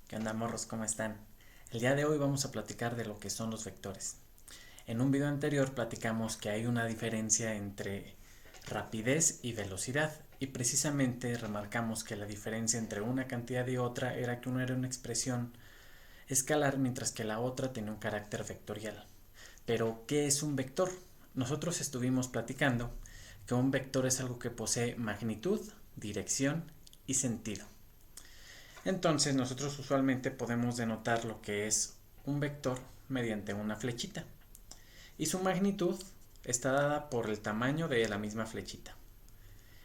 ¿Qué onda, morros? ¿Cómo están? El día de hoy vamos a platicar de lo que son los vectores. En un video anterior platicamos que hay una diferencia entre rapidez y velocidad, y precisamente remarcamos que la diferencia entre una cantidad y otra era que una era una expresión escalar mientras que la otra tenía un carácter vectorial. Pero, ¿qué es un vector? Nosotros estuvimos platicando que un vector es algo que posee magnitud, dirección y sentido. Entonces nosotros usualmente podemos denotar lo que es un vector mediante una flechita y su magnitud está dada por el tamaño de la misma flechita.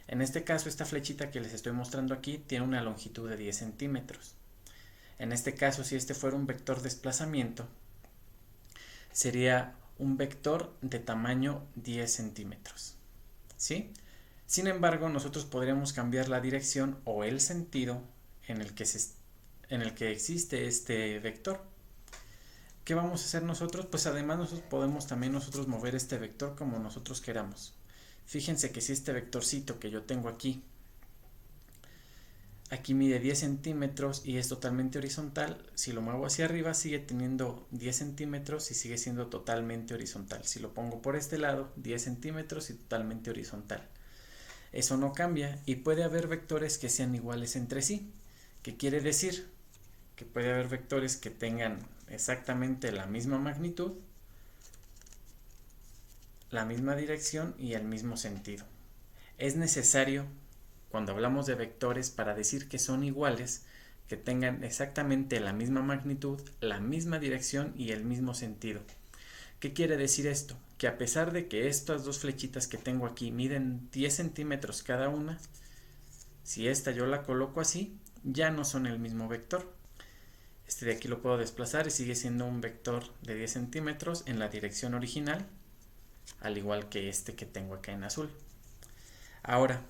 En este caso, esta flechita que les estoy mostrando aquí tiene una longitud de 10 centímetros. En este caso, si este fuera un vector desplazamiento, sería un vector de tamaño 10 centímetros. ¿Sí? Sin embargo, nosotros podríamos cambiar la dirección o el sentido en el que existe este vector. ¿Qué vamos a hacer nosotros? Pues además nosotros podemos también mover este vector como nosotros queramos. Fíjense que si este vectorcito que yo tengo aquí mide 10 centímetros y es totalmente horizontal, si lo muevo hacia arriba sigue teniendo 10 centímetros y sigue siendo totalmente horizontal. Si lo pongo por este lado, 10 centímetros y totalmente horizontal. Eso no cambia y puede haber vectores que sean iguales entre sí. ¿Qué quiere decir? Que puede haber vectores que tengan exactamente la misma magnitud, la misma dirección y el mismo sentido. Es necesario, cuando hablamos de vectores, para decir que son iguales, que tengan exactamente la misma magnitud, la misma dirección y el mismo sentido. ¿Qué quiere decir esto? Que a pesar de que estas dos flechitas que tengo aquí miden 10 centímetros cada una, si esta yo la coloco así, ya no son el mismo vector. Este de aquí lo puedo desplazar y sigue siendo un vector de 10 centímetros en la dirección original, al igual que este que tengo acá en azul. Ahora,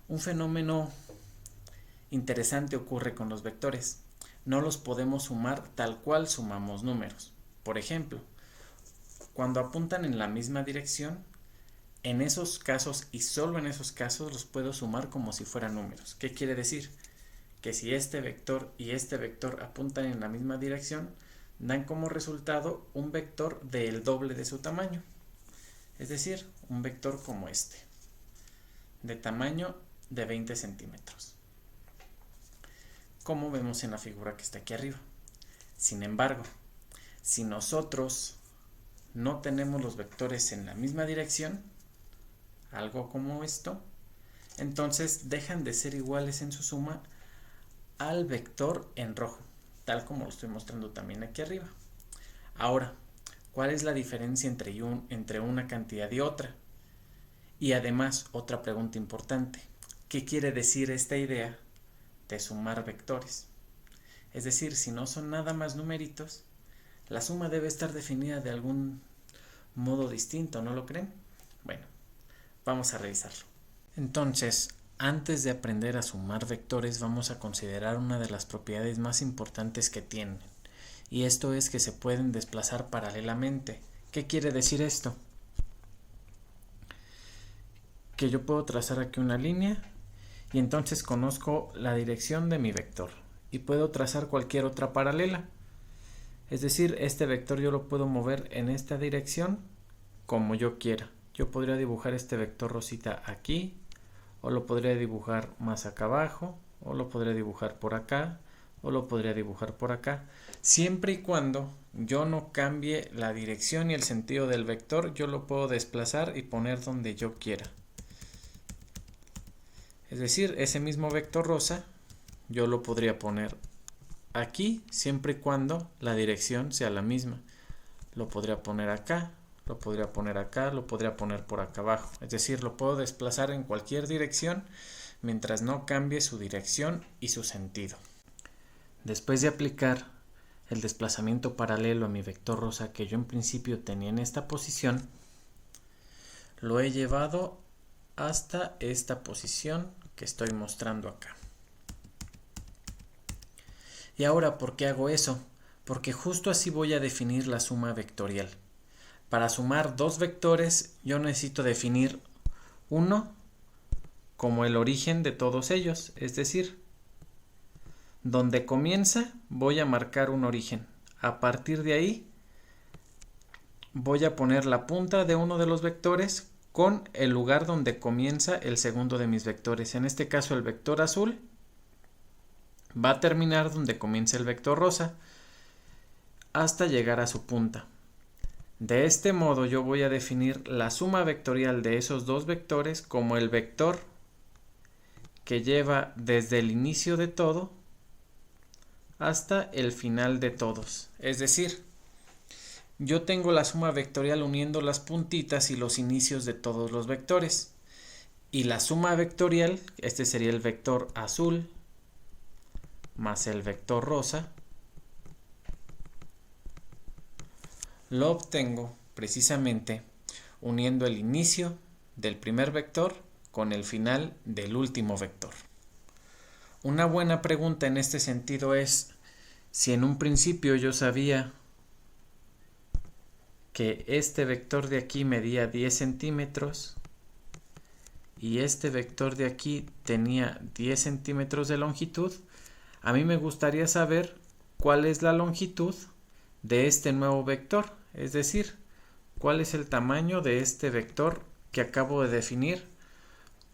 un fenómeno interesante ocurre con los vectores. No los podemos sumar tal cual sumamos números. Por ejemplo, cuando apuntan en la misma dirección, en esos casos y solo en esos casos los puedo sumar como si fueran números. ¿Qué quiere decir? Que si este vector y este vector apuntan en la misma dirección, dan como resultado un vector del doble de su tamaño. Es decir, un vector como este, de tamaño de 20 centímetros. Como vemos en la figura que está aquí arriba. Sin embargo, si nosotros no tenemos los vectores en la misma dirección, algo como esto, entonces dejan de ser iguales en su suma al vector en rojo, tal como lo estoy mostrando también aquí arriba. Ahora, ¿cuál es la diferencia entre una cantidad y otra? Y además, otra pregunta importante, ¿qué quiere decir esta idea de sumar vectores? Es decir, si no son nada más numeritos, la suma debe estar definida de algún modo distinto, ¿no lo creen? Bueno, vamos a revisarlo. Entonces, antes de aprender a sumar vectores, vamos a considerar una de las propiedades más importantes que tienen. Y esto es que se pueden desplazar paralelamente. ¿Qué quiere decir esto? Que yo puedo trazar aquí una línea y entonces conozco la dirección de mi vector. Y puedo trazar cualquier otra paralela. Es decir, este vector yo lo puedo mover en esta dirección como yo quiera. Yo podría dibujar este vector rosita aquí, o lo podría dibujar más acá abajo, o lo podría dibujar por acá, o lo podría dibujar por acá. Siempre y cuando yo no cambie la dirección y el sentido del vector, yo lo puedo desplazar y poner donde yo quiera. Es decir, ese mismo vector rosa, yo lo podría poner aquí, siempre y cuando la dirección sea la misma. Lo podría poner acá, lo podría poner acá, lo podría poner por acá abajo. Es decir, lo puedo desplazar en cualquier dirección mientras no cambie su dirección y su sentido. Después de aplicar el desplazamiento paralelo a mi vector rosa que yo en principio tenía en esta posición, lo he llevado hasta esta posición que estoy mostrando acá. Y ahora, ¿por qué hago eso? Porque justo así voy a definir la suma vectorial. Para sumar dos vectores, yo necesito definir uno como el origen de todos ellos, es decir, donde comienza voy a marcar un origen. A partir de ahí voy a poner la punta de uno de los vectores con el lugar donde comienza el segundo de mis vectores. En este caso el vector azul va a terminar donde comienza el vector rosa hasta llegar a su punta. De este modo yo voy a definir la suma vectorial de esos dos vectores como el vector que lleva desde el inicio de todo hasta el final de todos. Es decir, yo tengo la suma vectorial uniendo las puntitas y los inicios de todos los vectores. Y la suma vectorial, este sería el vector azul más el vector rosa, lo obtengo precisamente uniendo el inicio del primer vector con el final del último vector. Una buena pregunta en este sentido es, si en un principio yo sabía que este vector de aquí medía 10 centímetros y este vector de aquí tenía 10 centímetros de longitud, a mí me gustaría saber cuál es la longitud de este nuevo vector, es decir, cuál es el tamaño de este vector que acabo de definir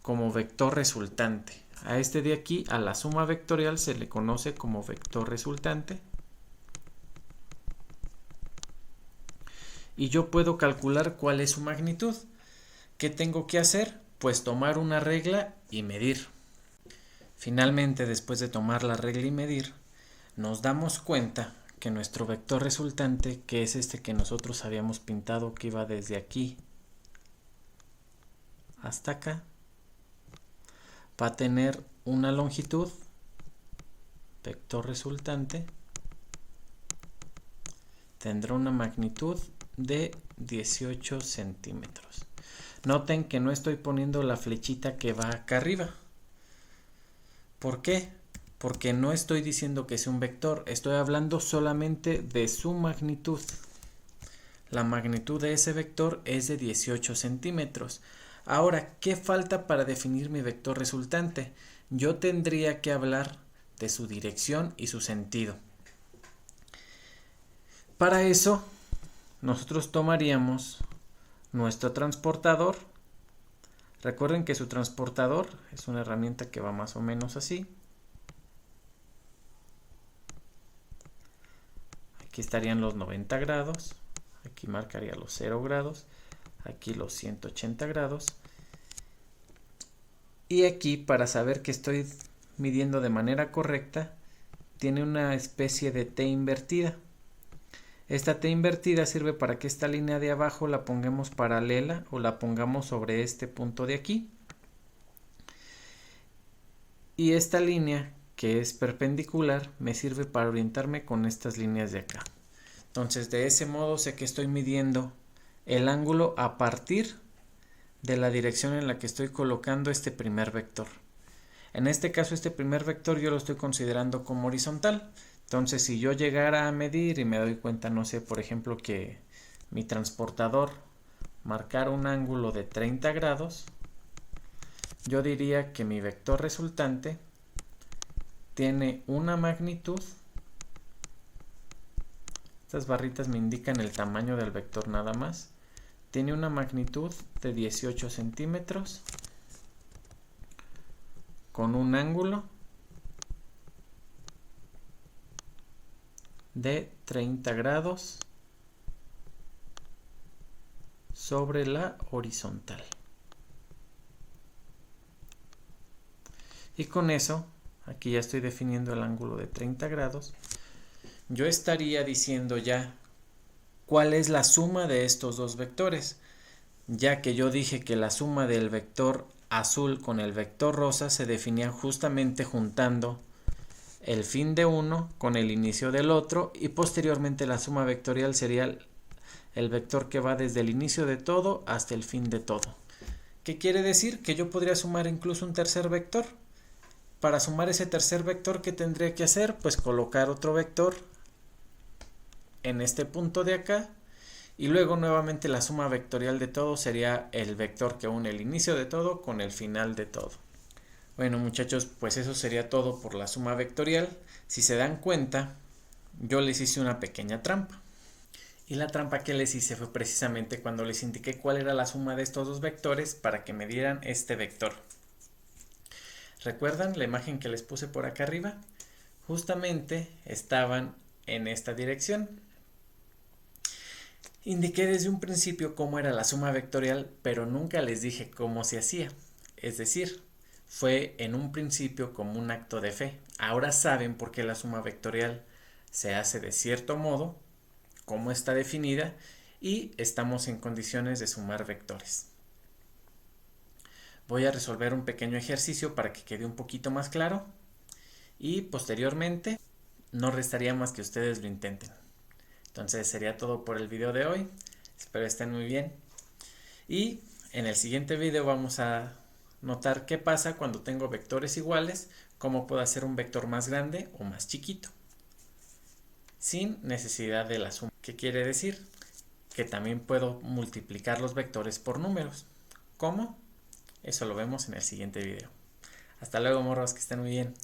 como vector resultante. A este de aquí, a la suma vectorial, se le conoce como vector resultante. Y yo puedo calcular cuál es su magnitud. ¿Qué tengo que hacer? Pues tomar una regla y medir. Finalmente, después de tomar la regla y medir, nos damos cuenta que nuestro vector resultante, que es este que nosotros habíamos pintado que iba desde aquí hasta acá, va a tener una longitud, vector resultante, tendrá una magnitud de 18 centímetros. Noten que no estoy poniendo la flechita que va acá arriba. ¿Por qué? Porque no estoy diciendo que sea un vector, estoy hablando solamente de su magnitud. La magnitud de ese vector es de 18 centímetros. Ahora, ¿qué falta para definir mi vector resultante? Yo tendría que hablar de su dirección y su sentido. Para eso, nosotros tomaríamos nuestro transportador. Recuerden que su transportador es una herramienta que va más o menos así. Aquí estarían los 90 grados, aquí marcaría los 0 grados, aquí los 180 grados. Y aquí, para saber que estoy midiendo de manera correcta, tiene una especie de T invertida. Esta T invertida sirve para que esta línea de abajo la pongamos paralela o la pongamos sobre este punto de aquí. Y esta línea, que es perpendicular, me sirve para orientarme con estas líneas de acá. Entonces, de ese modo sé que estoy midiendo el ángulo a partir de la dirección en la que estoy colocando este primer vector. En este caso, este primer vector yo lo estoy considerando como horizontal. Entonces, si yo llegara a medir y me doy cuenta, no sé, por ejemplo, que mi transportador marcara un ángulo de 30 grados, yo diría que mi vector resultante tiene una magnitud. Estas barritas me indican el tamaño del vector nada más. Tiene una magnitud de 18 centímetros con un ángulo de 30 grados sobre la horizontal. Y con eso, aquí ya estoy definiendo el ángulo de 30 grados. Yo estaría diciendo ya cuál es la suma de estos dos vectores, ya que yo dije que la suma del vector azul con el vector rosa se definía justamente juntando el fin de uno con el inicio del otro, y posteriormente la suma vectorial sería el vector que va desde el inicio de todo hasta el fin de todo. ¿Qué quiere decir? Que yo podría sumar incluso un tercer vector. Para sumar ese tercer vector, ¿qué tendría que hacer? Pues colocar otro vector en este punto de acá, y luego nuevamente la suma vectorial de todo sería el vector que une el inicio de todo con el final de todo. Bueno, muchachos, pues eso sería todo por la suma vectorial. Si se dan cuenta, yo les hice una pequeña trampa. Y la trampa que les hice fue precisamente cuando les indiqué cuál era la suma de estos dos vectores para que me dieran este vector. ¿Recuerdan la imagen que les puse por acá arriba? Justamente estaban en esta dirección. Indiqué desde un principio cómo era la suma vectorial, pero nunca les dije cómo se hacía. Es decir, fue en un principio como un acto de fe. Ahora saben por qué la suma vectorial se hace de cierto modo, cómo está definida y estamos en condiciones de sumar vectores. Voy a resolver un pequeño ejercicio para que quede un poquito más claro y posteriormente no restaría más que ustedes lo intenten. Entonces sería todo por el video de hoy. Espero estén muy bien. Y en el siguiente video vamos a notar qué pasa cuando tengo vectores iguales, cómo puedo hacer un vector más grande o más chiquito, sin necesidad de la suma. ¿Qué quiere decir? Que también puedo multiplicar los vectores por números. ¿Cómo? Eso lo vemos en el siguiente video. Hasta luego, morros, que estén muy bien.